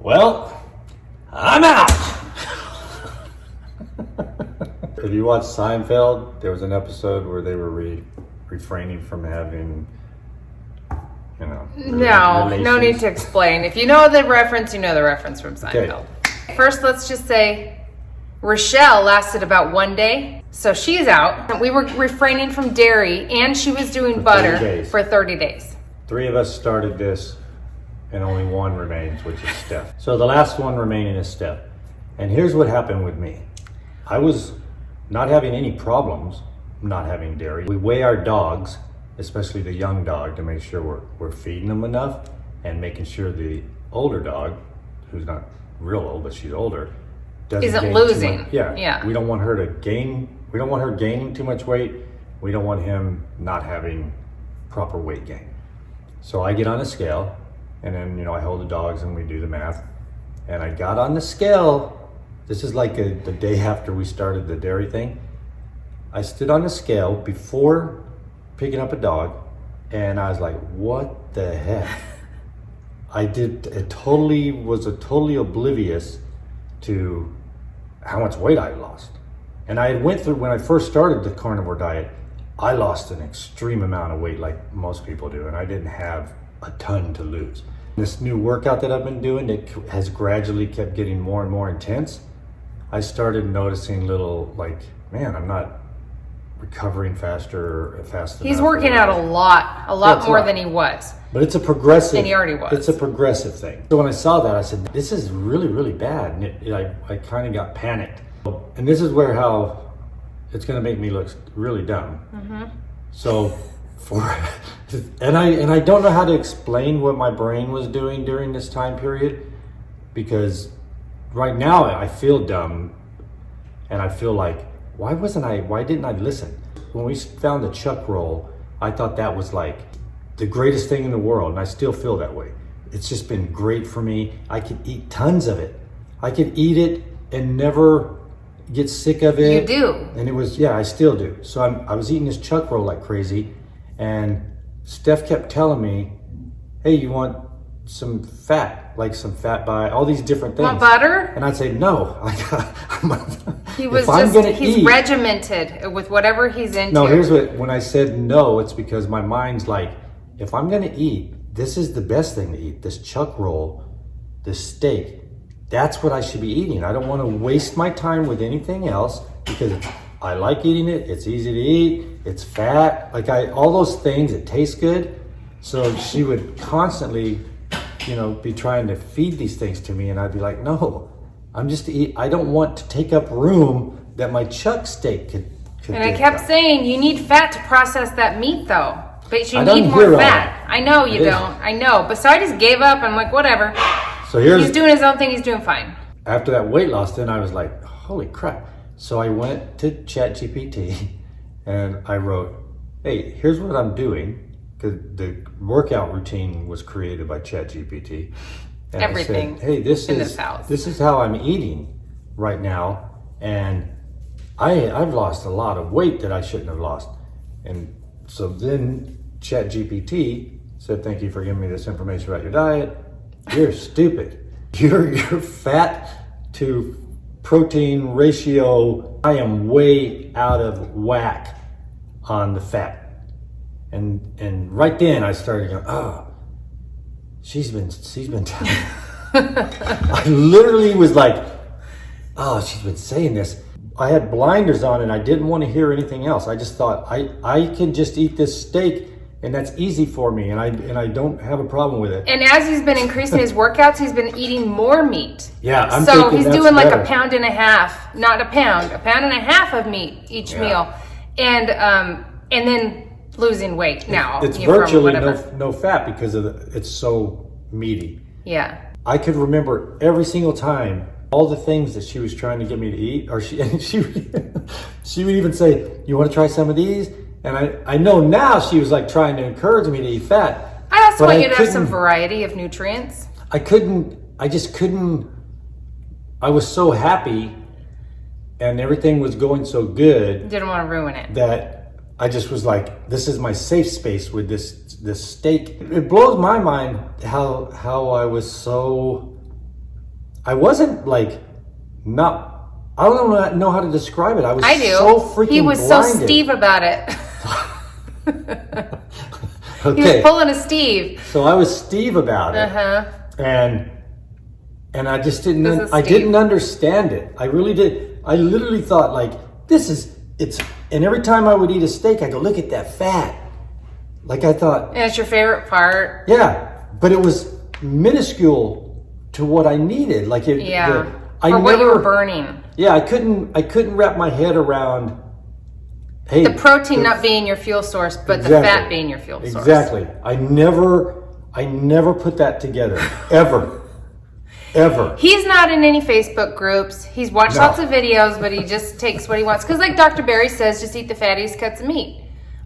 Well, I'm out. If you watch Seinfeld, there was an episode where they were refraining from having, No need to explain. If you know the reference, you know the reference from Seinfeld. Okay. First, let's just say Rochelle lasted about 1 day, so she's out. We were refraining from dairy, and she was doing butter for 30 days. 3 of us started this, and only 1 remains, which is Steph. So the last one remaining is Steph. And here's what happened with me. I was not having any problems not having dairy. We weigh our dogs, especially the young dog, to make sure we're feeding them enough and making sure the older dog, who's not real old, but she's older, isn't losing. Yeah. We don't want her to gain. We don't want her gaining too much weight. We don't want him not having proper weight gain. So I get on a scale, and then I hold the dogs and we do the math. And I got on the scale. This is like the day after we started the dairy thing. I stood on the scale before picking up a dog, and I was like, "What the heck?" I was totally oblivious to how much weight I lost. And I went through, when I first started the carnivore diet, I lost an extreme amount of weight like most people do, and I didn't have a ton to lose. This new workout that I've been doing, it has gradually kept getting more and more intense. I started noticing little, man, I'm not recovering fast enough. He's working out a lot more than he was. But it's a progressive. And he already was. It's a progressive thing. So when I saw that, I said, this is really, really bad. And I kind of got panicked. And this is how it's going to make me look really dumb. Mm-hmm. So and I don't know how to explain what my brain was doing during this time period, because right now I feel dumb, and I feel like, why didn't I listen? When we found the chuck roll, I thought that was like the greatest thing in the world, and I still feel that way. It's just been great for me. I could eat tons of it. I could eat it and never get sick of it. You do. And it was, I still do. So I was eating this chuck roll like crazy, and Steph kept telling me, "Hey, you want some fat, by all these different things. Want butter?" And I'd say, "No, he's regimented with whatever he's into. No, when I said no, it's because my mind's like, if I'm gonna eat, this is the best thing to eat, this chuck roll, this steak, that's what I should be eating. I don't want to waste my time with anything else, because I like eating it, it's easy to eat, it's fat, all those things, it tastes good." So she would constantly be trying to feed these things to me, and I'd be like, "No, I'm just to eat. I don't want to take up room that my chuck steak could." And I kept saying, "You need fat to process that meat, though. But you I need don't more hear all fat." that. I know you don't. I know. But so I just gave up. I'm like, whatever. So he's doing his own thing. He's doing fine. After that weight loss, then I was like, holy crap. So I went to ChatGPT and I wrote, "Hey, here's what I'm doing." Because the workout routine was created by ChatGPT. And everything. I said, "Hey, this is how I'm eating right now, and I've lost a lot of weight that I shouldn't have lost." And so then ChatGPT said, "Thank you for giving me this information about your diet. You're stupid. Your fat to protein ratio, I am way out of whack on the fat." And right then I started going, "Oh, she's been telling me." I literally was like, "Oh, she's been saying this." I had blinders on and I didn't want to hear anything else. I just thought I can just eat this steak, and that's easy for me, and I don't have a problem with it. And as he's been increasing his workouts, he's been eating more meat. Yeah, so he's doing like a pound and a half, not a pound and a half of meat each meal, and then losing weight now. It's virtually no fat because it's so meaty. Yeah. I could remember every single time all the things that she was trying to get me to eat, or she would even say, "You want to try some of these?" And I know now she was like trying to encourage me to eat fat. I also want you to have some variety of nutrients. I just couldn't. I was so happy and everything was going so good. Didn't want to ruin it. That I just was like, this is my safe space with this steak. It blows my mind how I was so I wasn't like, not, I don't know how to describe it. I do. So freaking He was blinded. so Steve about it. Okay. He was pulling a Steve. So I was Steve about it. And I just didn't understand it. I really did. I literally thought like, and every time I would eat a steak, I go, look at that fat. Like I thought. And it's your favorite part. Yeah, but it was minuscule to what I needed. Like what you were burning. Yeah, I couldn't wrap my head around, hey, the protein not being your fuel source, but the fat being your fuel source. Exactly. I never put that together. Ever. He's not in any Facebook groups. He's watched lots of videos, but he just takes what he wants. Because like Dr. Barry says, just eat the fattiest cuts of meat.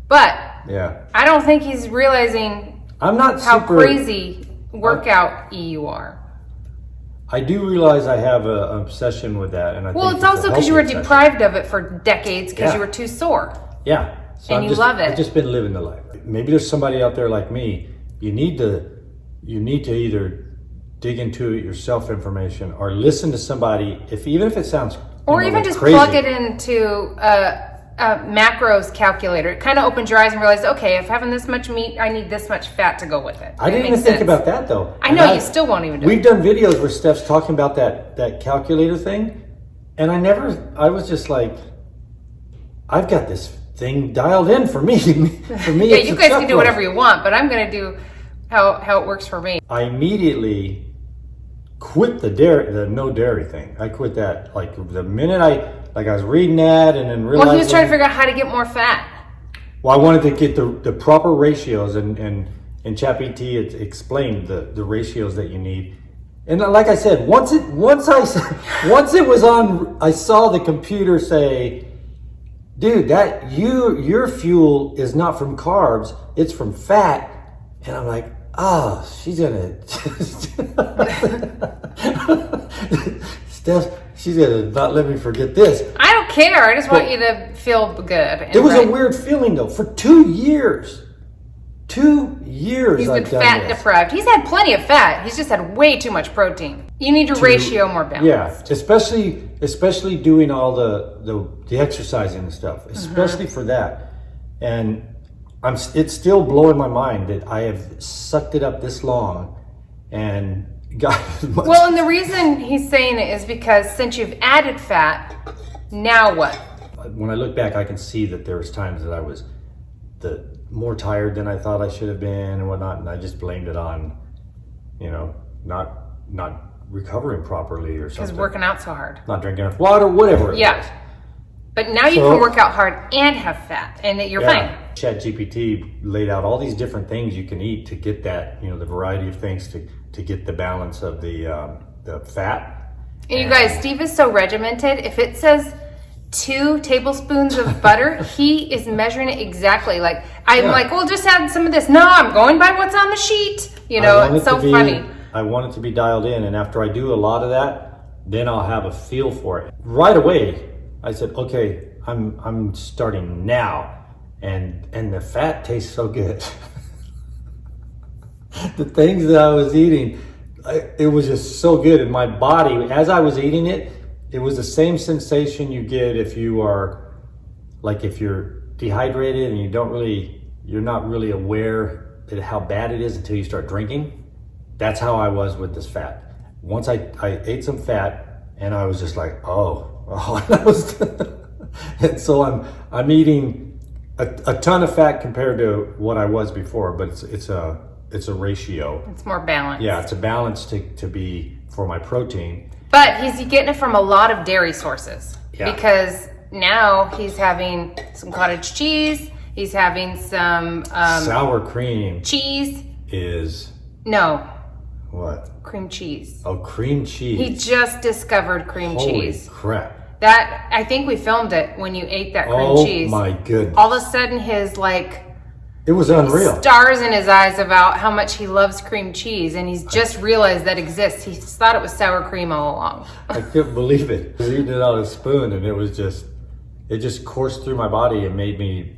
But I don't think he's realizing how crazy workout you are. I do realize I have an obsession with that. And I think it's also because you were deprived of it for decades because you were too sore. Yeah. So and you love it. I've just been living the life. Maybe there's somebody out there like me. You need to either dig into it yourself information or listen to somebody, even if it sounds even just crazy. Plug it into a macros calculator. It kind of opens your eyes and realize, okay, if having this much meat, I need this much fat to go with it. I didn't even think about that though. I know, you still won't even do it. We've done videos where Steph's talking about that calculator thing, and I was just like, I've got this thing dialed in for me. For me, yeah, you guys can do whatever you want, but I'm going to do how it works for me. I immediately quit the no dairy thing. I quit that like the minute I was reading that and then realized. Well, he was trying to figure out how to get more fat. Well, I wanted to get the proper ratios, and ChatGPT it explained the ratios that you need. And like I said, once it was on, I saw the computer say, "Dude, that your fuel is not from carbs; it's from fat." And I'm like, "Oh, she's gonna." Steph, she's gonna not let me forget this. I don't care. I just want you to feel good. It was a weird feeling though. For 2 years. 2 years he's been fat deprived. He's had plenty of fat. He's just had way too much protein. You need your ratio more balanced. Yeah, especially doing all the exercising and stuff. Especially for that. And it's still blowing my mind that I have sucked it up this long and got as much. Well, and the reason he's saying it is because since you've added fat, now what? When I look back, I can see that there was times that I was more tired than I thought I should have been and whatnot, and I just blamed it on, not recovering properly or something. Because working out so hard. Not drinking enough water, whatever it was. But now you can work out hard and have fat, and that you're fine. ChatGPT laid out all these different things you can eat to get that, the variety of things to get the balance of the fat. And you guys, Steve is so regimented. If it says 2 tablespoons of butter, he is measuring it exactly. Like I'm like, well, just add some of this. No, I'm going by what's on the sheet. It's so funny. I want it to be dialed in, and after I do a lot of that, then I'll have a feel for it. Right away, I said, okay, I'm starting now, and the fat tastes so good. The things that I was eating, it was just so good in my body. As I was eating it, it was the same sensation you get if you're dehydrated and you're not really aware of how bad it is until you start drinking. That's how I was with this fat. Once I ate some fat, and I was just like, and so I'm eating a ton of fat compared to what I was before, but it's a ratio. It's more balanced. Yeah, it's a balance to be for my protein. But he's getting it from a lot of dairy sources. Yeah. Because now he's having some cottage cheese. He's having some sour cream. Cheese. No. What? Cream cheese. Oh, cream cheese. He just discovered cream cheese. Holy crap. That, I think we filmed it when you ate that cream cheese. Oh my goodness. All of a sudden it was unreal. Stars in his eyes about how much he loves cream cheese, and he's just realized that exists. He thought it was sour cream all along. I couldn't believe it. I was eating it on a spoon, and it just coursed through my body and made me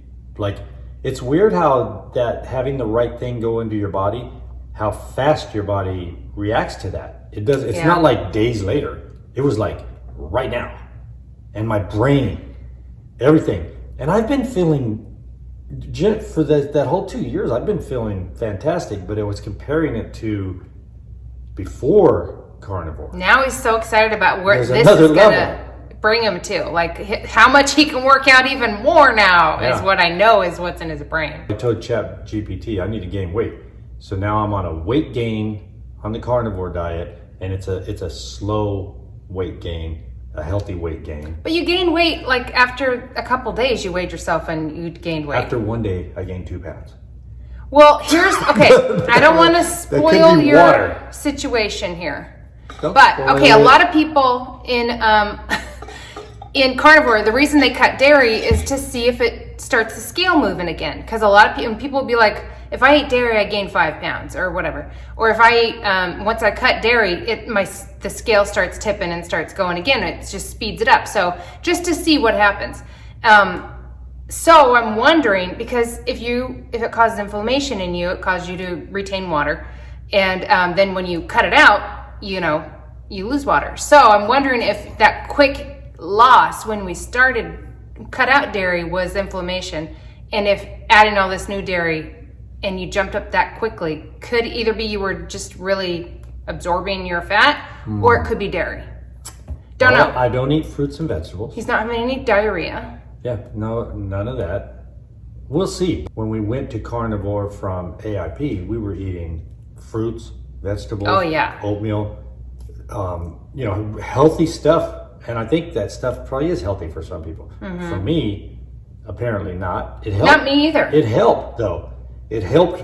it's weird how that having the right thing go into your body how fast your body reacts to that. It's not like days later. It was like right now. And my brain, everything. And I've been feeling, for that whole 2 years, I've been feeling fantastic, but I was comparing it to before carnivore. Now he's so excited about where this is going to bring him to. Like how much he can work out even more now is what I know is what's in his brain. I told ChatGPT I need to gain weight. So now I'm on a weight gain on the carnivore diet, and it's a slow weight gain, a healthy weight gain. But you gain weight like after a couple days. You weighed yourself and you gained weight. After 1 day, I gained 2 pounds. Well, I don't want to spoil your situation here. But okay, a lot of people in in carnivore, the reason they cut dairy is to see if it starts the scale moving again. Because a lot of people will be like, if I eat dairy, I gain 5 pounds or whatever. Or if I eat, once I cut dairy, the scale starts tipping and starts going again. It just speeds it up. So just to see what happens. So I'm wondering, because if it causes inflammation in you, it causes you to retain water. And then when you cut it out, you lose water. So I'm wondering if that quick loss when we cut out dairy was inflammation. And if adding all this new dairy and you jumped up that quickly, could either be you were just really absorbing your fat, or it could be dairy. Don't know. I don't eat fruits and vegetables. He's not having any diarrhea. Yeah, no, none of that. We'll see. When we went to carnivore from AIP, we were eating fruits, vegetables, oatmeal, healthy stuff. And I think that stuff probably is healthy for some people. Mm-hmm. For me, apparently not. It helped. Not me either. It helped though. It helped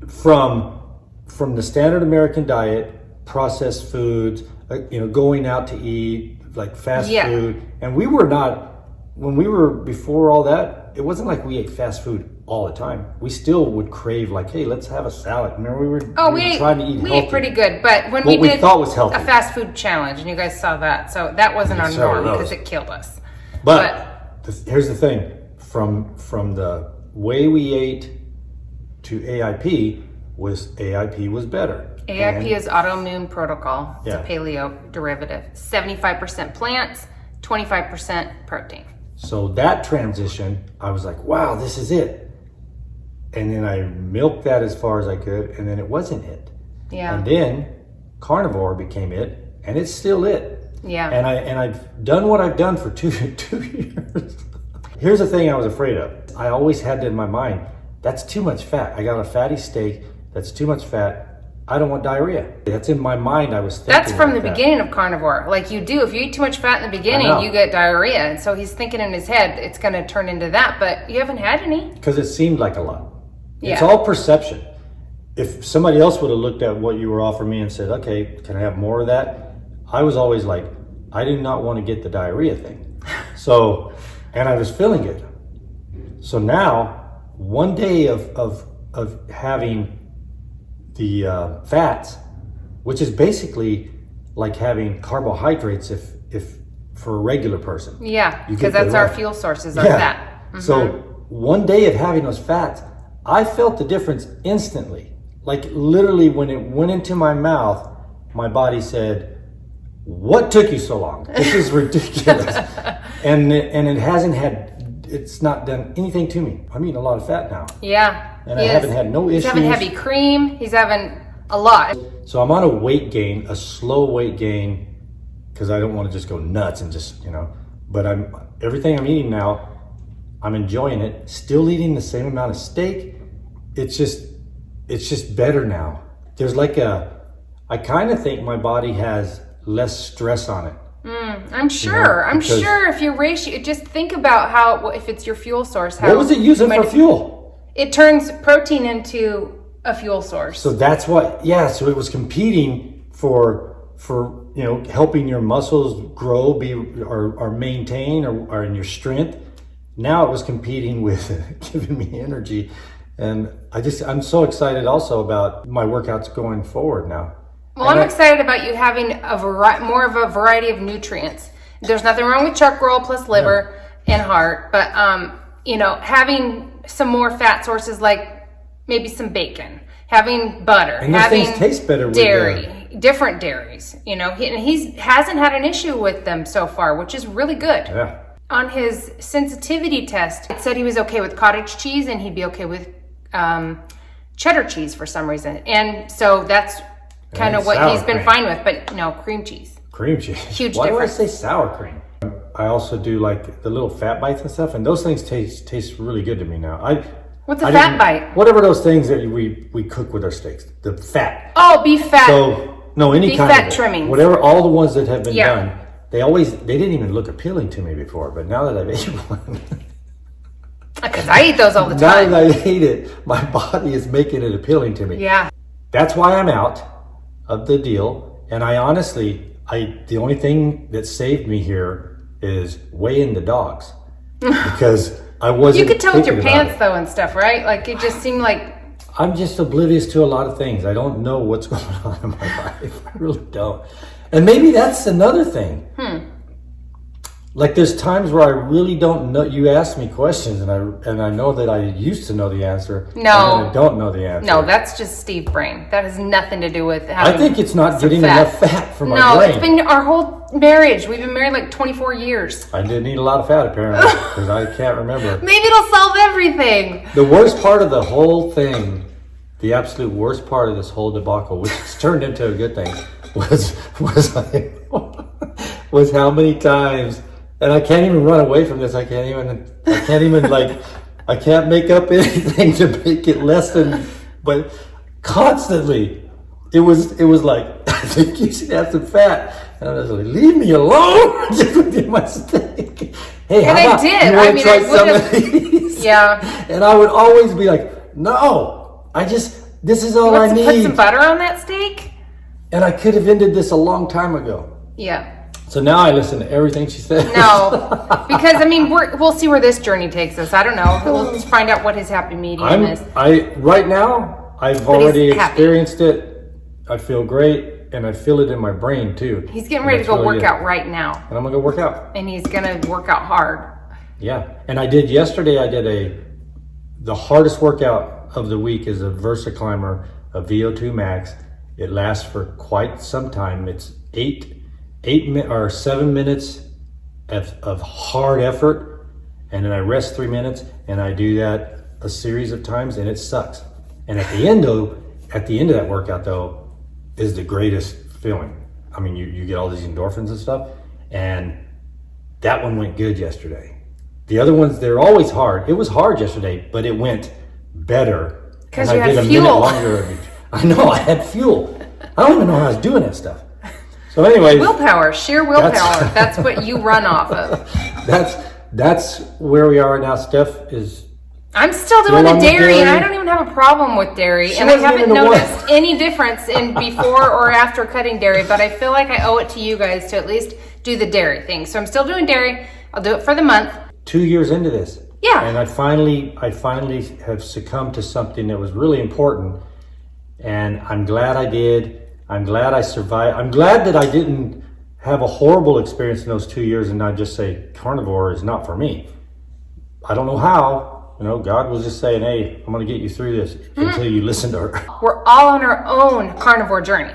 from the standard American diet, processed foods, going out to eat, like fast food. And we were not, when we were before all that, it wasn't like we ate fast food all the time. We still would crave like, hey, let's have a salad. Remember we were trying to eat healthy. We ate pretty good, but when we did thought was healthy. A fast food challenge, and you guys saw that, so that wasn't our norm because it killed us. But here's the thing, from the way we ate to AIP was better. AIP is autoimmune protocol. It's a paleo derivative. 75% plants, 25% protein. So that transition, I was like, wow, this is it. And then I milked that as far as I could, and then it wasn't it. Yeah. And then carnivore became it, and it's still it. Yeah. And I've done what I've done for two years. Here's the thing I was afraid of. I always had it in my mind, that's too much fat. I got a fatty steak, that's too much fat. I don't want diarrhea. That's in my mind. I was thinking that's from the beginning of carnivore. Like you do, if you eat too much fat in the beginning, you get diarrhea. And so he's thinking in his head, it's going to turn into that, but you haven't had any. Because it seemed like a lot. Yeah. It's all perception. If somebody else would have looked at what you were offering me and said, okay, can I have more of that? I was always like, I do not want to get the diarrhea thing. So, and I was feeling it. So now, 1 day of having the fats, which is basically like having carbohydrates if for a regular person. Yeah, because that's our fuel sources of fat. Mm-hmm. So 1 day of having those fats, I felt the difference instantly. Like literally when it went into my mouth, my body said, what took you so long? This is ridiculous. and it hasn't it's not done anything to me. I'm eating a lot of fat now. Yeah. And I haven't had no issues. He's having heavy cream. He's having a lot. So I'm on a weight gain, a slow weight gain, because I don't want to just go nuts and just, but everything I'm eating now, I'm enjoying it. Still eating the same amount of steak. It's just better now. There's I kind of think my body has less stress on it. I'm sure. I'm sure if your ratio, just think about if it's your fuel source. What was it using for fuel? It turns protein into a fuel source. So that's what, so it was competing for helping your muscles grow, or maintain, or in your strength. Now it was competing with giving me energy. And I'm so excited also about my workouts going forward now. Well, I'm excited about you having more of a variety of nutrients. There's nothing wrong with chuck roll plus liver and heart, but having some more fat sources like maybe some bacon, having butter, and those things taste better with dairy, different dairies. You know, he hasn't had an issue with them so far, which is really good. Yeah. On his sensitivity test, it said he was okay with cottage cheese and he'd be okay with cheddar cheese for some reason. And so that's kind of what he's been fine with, but no, cream cheese. Cream cheese. Huge Why difference. do I say sour cream? I also do like the little fat bites and stuff, and those things taste really good to me now. What's a fat bite? Whatever those things that we cook with our steaks. The fat. Oh, beef fat. So, no, any beef kind fat of it. trimmings. Whatever, all the ones that have been done. They didn't even look appealing to me before, but now that I've ate one. Because I eat those all the time. Now that I ate it, my body is making it appealing to me. Yeah. That's why I'm out of the deal. And I honestly, the only thing that saved me here is weighing the dogs. Because I wasn't. You could tell with your pants though and stuff, right? Like it just seemed like. I'm just oblivious to a lot of things. I don't know what's going on in my life. I really don't. And maybe that's another thing. Like there's times where I really don't know. You ask me questions, and I know that I used to know the answer. No, and I don't know the answer. No, that's just Steve brain. That has nothing to do with having. I think it's not getting enough fat for my brain. No, it's been our whole marriage. We've been married like 24 years. I didn't eat a lot of fat apparently because I can't remember. Maybe it'll solve everything. The worst part of the whole thing, the absolute worst part of this whole debacle, which has turned into a good thing, was how many times. And I can't even run away from this. I can't make up anything to make it less than, but constantly it was like, I think you should have some fat. And I was like, leave me alone. Just with my steak. Hey, and I did. You want to try some of these? Yeah. And I would always be like, no, this is all I need. Put some butter on that steak? And I could have ended this a long time ago. Yeah. So now I listen to everything she says. No, because I mean we'll see where this journey takes us. I don't know. We'll find out what his happy medium is. Right now I've already experienced it. I feel great, and I feel it in my brain too. He's getting ready to go work out right now. And I'm gonna go work out. And he's gonna work out hard. Yeah, and I did yesterday. The hardest workout of the week is a Versa Climber, a VO2 Max. It lasts for quite some time. It's 7 minutes of hard effort, and then I rest 3 minutes, and I do that a series of times, and it sucks. And at the end of that workout though, is the greatest feeling. I mean, you get all these endorphins and stuff, and that one went good yesterday. The other ones, they're always hard. It was hard yesterday, but it went better. Because you had fuel. Longer. I know, I had fuel. I don't even know how I was doing that stuff. So anyway, sheer willpower. That's what you run off of. That's where we are now. Steph I'm still doing the dairy, and I don't even have a problem with dairy, and I haven't noticed any difference in before or after cutting dairy. But I feel like I owe it to you guys to at least do the dairy thing. So I'm still doing dairy. I'll do it for the month. 2 years into this. Yeah. And I finally have succumbed to something that was really important, and I'm glad I did. I'm glad I survived. I'm glad that I didn't have a horrible experience in those 2 years and not just say carnivore is not for me. I don't know how. God was just saying, hey, I'm going to get you through this until you listen to her. We're all on our own carnivore journey,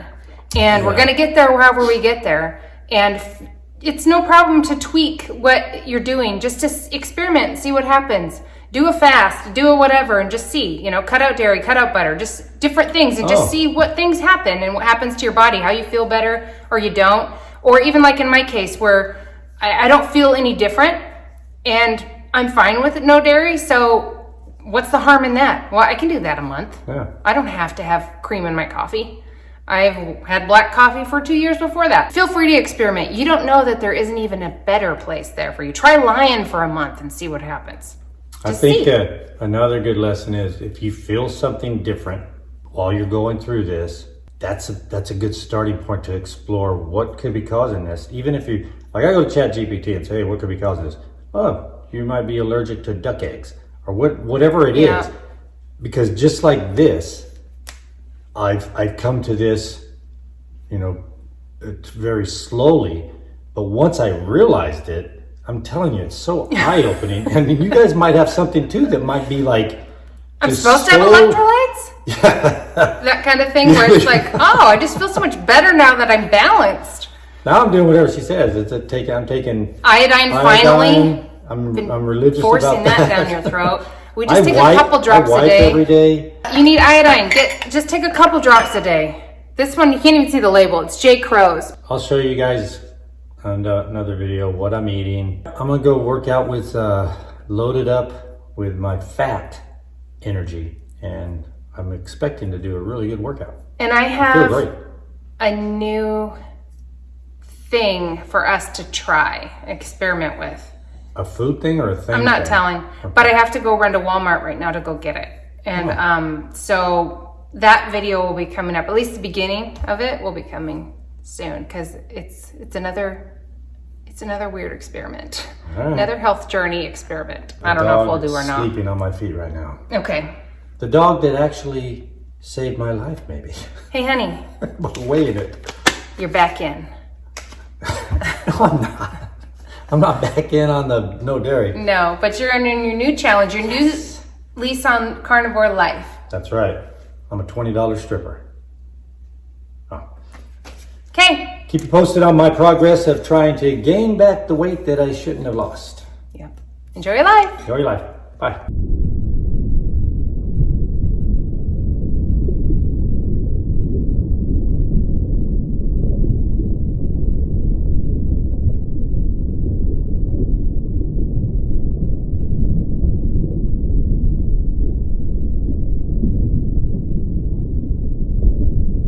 and we're going to get there wherever we get there. And it's no problem to tweak what you're doing, just to experiment and see what happens. Do a fast, do a whatever, and just see, cut out dairy, cut out butter, just different things, and just see what things happen and what happens to your body, how you feel better or you don't. Or even like in my case where I don't feel any different and I'm fine with no dairy. So what's the harm in that? Well, I can do that a month. Yeah. I don't have to have cream in my coffee. I've had black coffee for 2 years before that. Feel free to experiment. You don't know that there isn't even a better place there for you. Try lying for a month and see what happens. I think another good lesson is if you feel something different while you're going through this, that's a good starting point to explore what could be causing this. Even if I go to ChatGPT and say, hey, what could be causing this? Oh, you might be allergic to duck eggs or whatever it is. Because just like this, I've come to this, very slowly, but once I realized it, I'm telling you, it's so eye-opening. I mean, you guys might have something too that might be like... I'm supposed to have electrolytes? That kind of thing where it's like, oh, I just feel so much better now that I'm balanced. Now I'm doing whatever she says. I'm taking iodine. Finally, I'm religious forcing about that down your throat. We just take a couple drops a day. Every day. You need iodine. Just take a couple drops a day. This one, you can't even see the label. It's J. Crow's. I'll show you guys on another video what I'm eating. I'm gonna go work out with loaded up with my fat energy, and I'm expecting to do a really good workout. And I have a new thing for us to try, experiment with. A food thing or a thing? I'm not telling, but I have to go run to Walmart right now to go get it. And so that video will be coming up. At least the beginning of it will be coming soon, because it's another weird experiment. Right. Another health journey experiment. I don't know if we'll do or not. Sleeping on my feet right now. Okay. The dog that actually saved my life, maybe. Hey, honey. Weighed it. You're back in. No, I'm not. I'm not back in on the no dairy. No, but you're in your new challenge, your new lease on carnivore life. That's right. I'm a $20 stripper. Oh. Okay. Keep you posted on my progress of trying to gain back the weight that I shouldn't have lost. Yep. Enjoy your life. Enjoy your life. Bye.